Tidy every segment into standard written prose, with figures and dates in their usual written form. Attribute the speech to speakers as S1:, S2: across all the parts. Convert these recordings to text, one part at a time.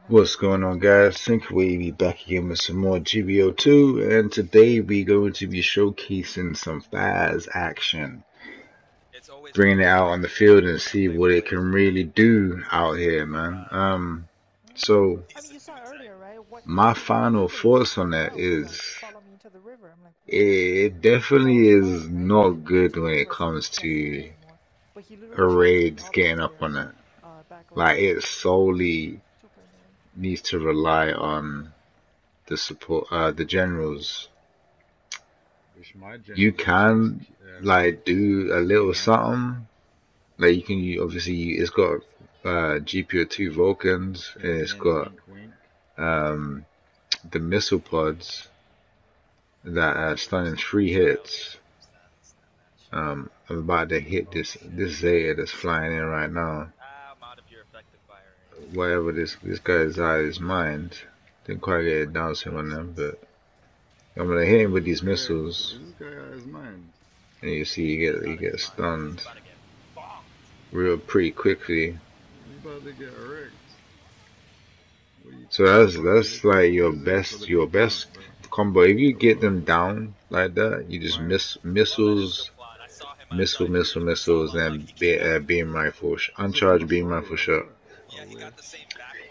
S1: What's going on, guys? Sync-WaVey back again with some more GBO2, and today we're going to be showcasing some FAZZ action, bringing it out on the field and see what it can really do out here, man. So my final thoughts on that is it definitely is not good when it comes to raids getting up on it. Like, it solely needs to rely on the support, the generals. You can like do a little something. Like, you can obviously, it's got GPO2 Vulcans, and it's got the missile pods that are stun in 3 hits. I'm about to hit this Zeta that's flying in right now. Whatever this guy is out of his mind. Didn't quite get it down to on them, but I'm gonna hit him with these missiles. And you see he gets stunned pretty quickly. So that's like your best combo. If you get them down like that, you just missiles, and beam rifle, uncharged beam rifle shot.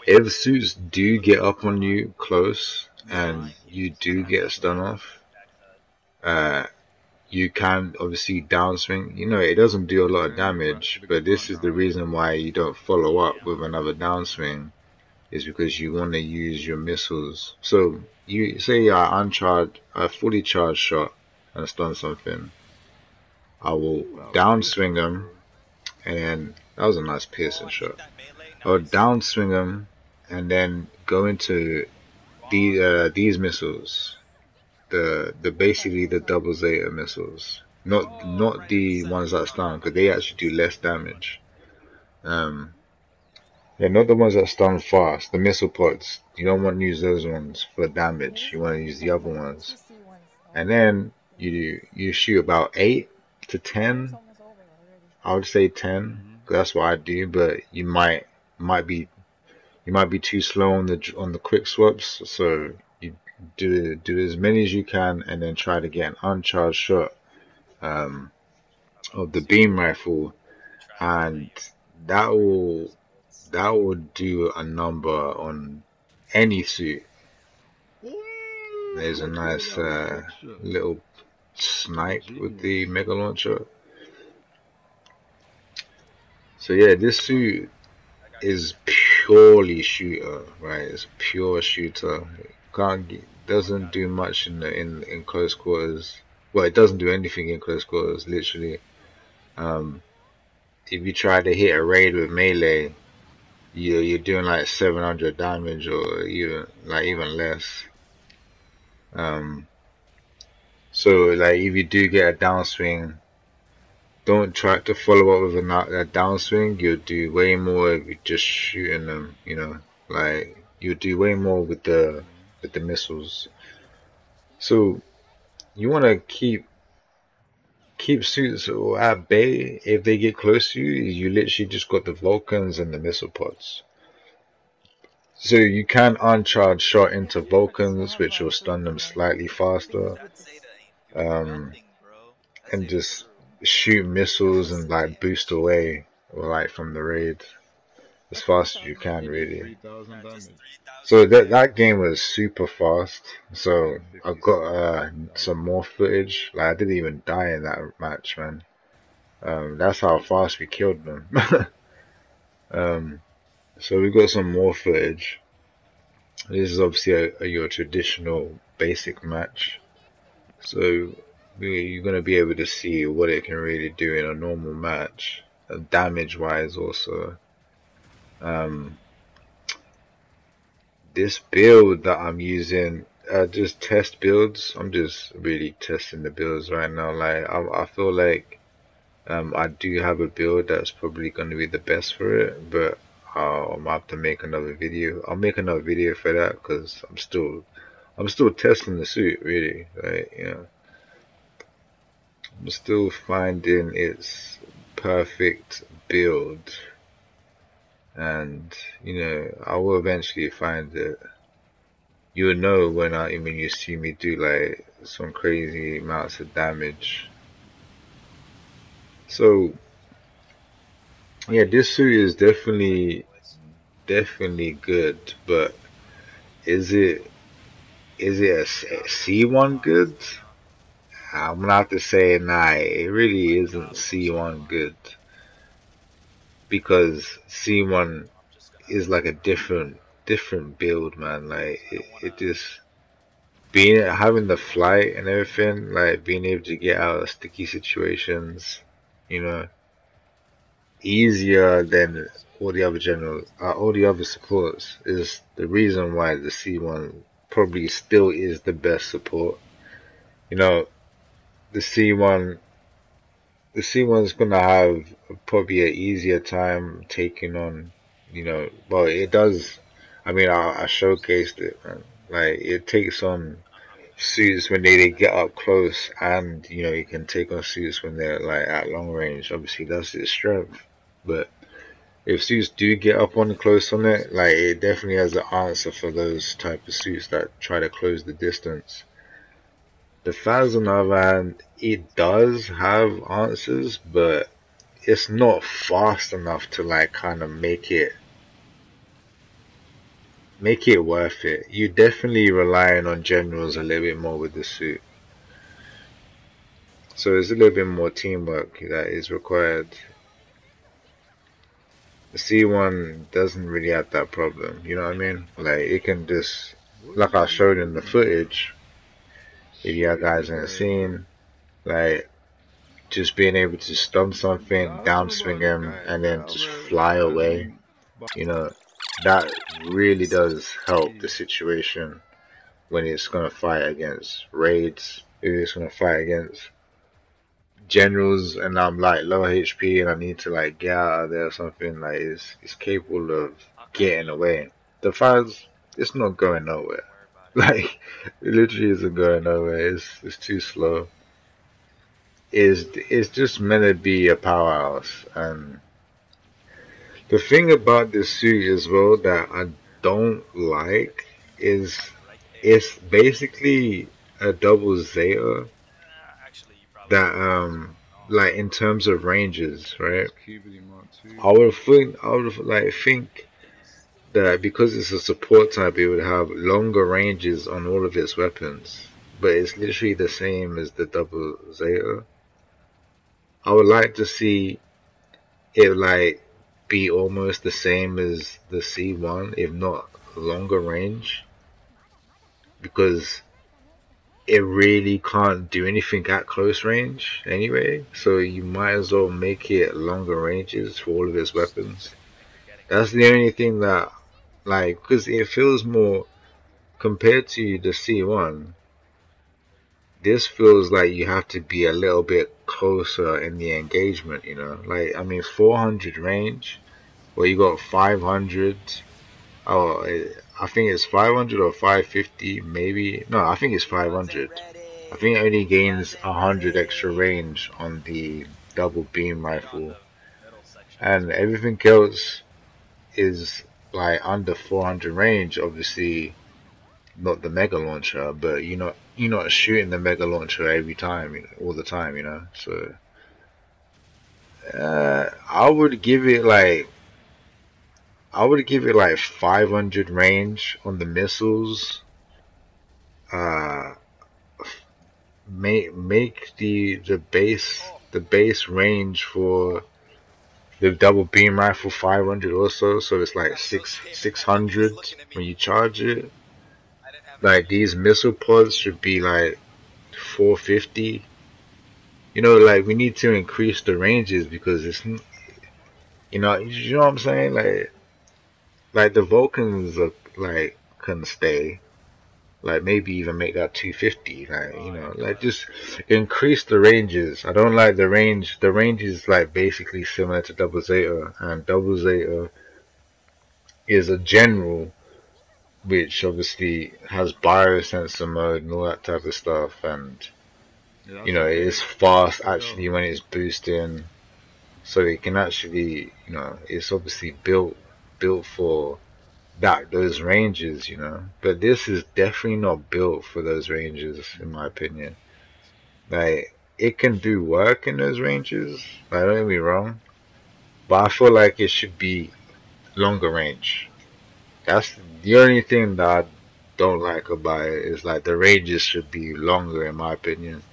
S1: If suits do get up on you close and you do get stun off, you can obviously downswing. You know, it doesn't do a lot of damage, but this is the reason why you don't follow up with another downswing, is because you want to use your missiles. So you say you're uncharged, a fully charged shot and stun something. I will downswing them, and that was a nice piercing shot. I will downswing them and then go into these missiles. The basically the double Zeta missiles, not the ones that stun, because they actually do less damage. Yeah, not the ones that stun fast. The missile pods, you don't want to use those ones for damage. You want to use the other ones. And then you shoot about 8 to 10. I would say 10. That's what I do, but you might be too slow on the quick swaps, so you do as many as you can, and then try to get an uncharged shot of the beam rifle, and that will do a number on any suit. There's a nice little snipe with the mega launcher. So yeah, this suit is purely shooter, right? It's pure shooter. Doesn't do much in close quarters. Well, it doesn't do anything in close quarters, literally. If you try to hit a raid with melee, you're doing like 700 damage, or even less. So like, if you do get a downswing, don't try to follow up with a downswing. You'll do way more if you're just shooting them, you know. Like, you'll do way more with the missiles. So you want to keep suits at bay. If they get close to you, you literally just got the Vulcans and the missile pods. So you can uncharge shot into Vulcans, which will stun them slightly faster, and just shoot missiles and like boost away, or like from the raid, as fast as you can, really. So that game was super fast. So I've got some more footage. Like, I didn't even die in that match, man. That's how fast we killed them. So we got some more footage. This is obviously your traditional basic match. So you're gonna be able to see what it can really do in a normal match, damage wise also. This build that I'm using, just test builds. I'm just really testing the builds right now. Like, I feel like I do have a build that's probably going to be the best for it, but I'm gonna have to make another video. I'll make another video for that, because I'm still testing the suit, really. Like, you know, I'm still finding its perfect build. and you know, I will eventually find it. You'll know when you see me do like some crazy amounts of damage. So yeah, this suit is definitely good, but is it a C1 good? I'm gonna have to say nah, it really isn't C1 good, because C1 is like a different build, man. Like it just being having the flight and everything, like being able to get out of sticky situations, you know, easier than all the other supports, is the reason why the C1 probably still is the best support. You know, the C1 the C1's gonna have probably an easier time taking on, you know, well, it does. I mean, I showcased it, man. Like, it takes on suits when they get up close, and, you know, you can take on suits when they're, like, at long range. Obviously, that's its strength. But if suits do get up on close on it, like, it definitely has an answer for those type of suits that try to close the distance. The FAZZ, on the other hand, it does have answers, but it's not fast enough to like kind of make it worth it. You're definitely relying on generals a little bit more with the suit. So there's a little bit more teamwork that is required. The C1 doesn't really have that problem, you know what I mean? Like, it can just, like I showed in the footage, if you have guys in a scene, like, just being able to stun something, downswing him, and then just fly away, you know, that really does help the situation when it's gonna fight against raids, if it's gonna fight against generals and I'm like low HP and I need to like get out of there or something, like it's capable of getting away. The FAZZ, it's not going nowhere. Like, it literally isn't going nowhere. It's too slow. It's just meant to be a powerhouse. And the thing about this suit as well that I don't like is it's basically a double Zeta that like in terms of ranges, right? I would like think that because it's a support type, it would have longer ranges on all of its weapons, but it's literally the same as the double Zeta. I would like to see it like be almost the same as the C1, if not longer range, because it really can't do anything at close range anyway, so you might as well make it longer ranges for all of its weapons. That's the only thing that, like, because it feels more, compared to the C1, this feels like you have to be a little bit closer in the engagement, you know? Like, I mean, 400 range, where you got 500, oh, I think it's 500 or 550, maybe. No, I think it's 500. I think it only gains 100 extra range on the double beam rifle, and everything else is like under 400 range. Obviously, not the mega launcher, but you're not shooting the mega launcher every time, you know, all the time, you know. So I would give it like 500 range on the missiles. Uh, make the base range for the double beam rifle 500 also, so it's like 600 when you charge it. Like, these missile pods should be like 450. You know, like, we need to increase the ranges because it's, you know what I'm saying? Like the Vulcans are, like, can stay. Like, maybe even make that 250. Like, you know, like, just increase the ranges. I don't like the range. The range is like basically similar to Double Zeta, and Double Zeta is a general which obviously has biosensor mode and all that type of stuff, and you know, it is fast actually when it's boosting, so it can actually, you know, it's obviously built built for those ranges, you know. But this is definitely not built for those ranges, in my opinion. Like, it can do work in those ranges, like, don't get me wrong, but I feel like it should be longer range. That's the only thing that I don't like about it, is like the ranges should be longer, in my opinion.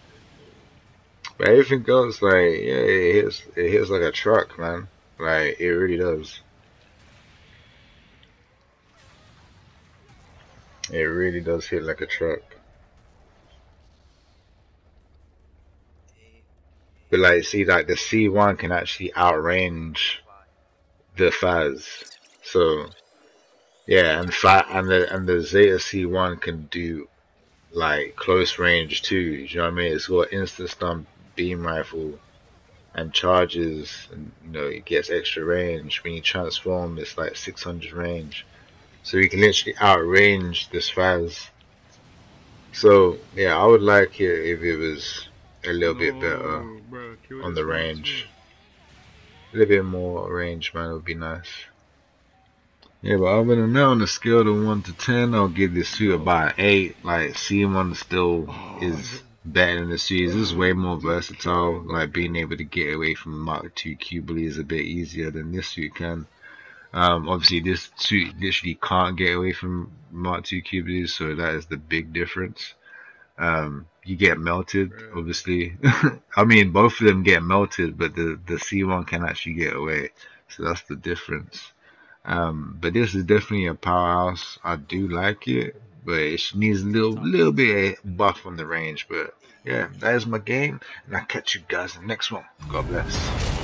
S1: But everything else, like, yeah, it hits like a truck, man. Like, it really does. It really does hit like a truck. But like, see, like the C1 can actually outrange the FAZZ. So yeah, and the Zeta C1 can do like close range too. You know what I mean? It's got instant stun beam rifle and charges, and you know it gets extra range. When you transform, it's like 600 range. So you can literally outrange this FAZZ. So yeah, I would like it if it was a little bit better on the range. A little bit more range, man, would be nice. Yeah, but other than that, on the scale of 1 to 10, I'll give this suit about 8. Like, C1 still is better than the suit. This is way more versatile. Like, being able to get away from Mark II Cubely is a bit easier than this suit can. Obviously, this suit literally can't get away from Mark II Cubely, so that is the big difference. You get melted, obviously. I mean, both of them get melted, but the C1 can actually get away. So that's the difference. But this is definitely a powerhouse. I do like it, but it needs a little bit of buff on the range. But yeah, that is my game, and I'll catch you guys in the next one. God bless.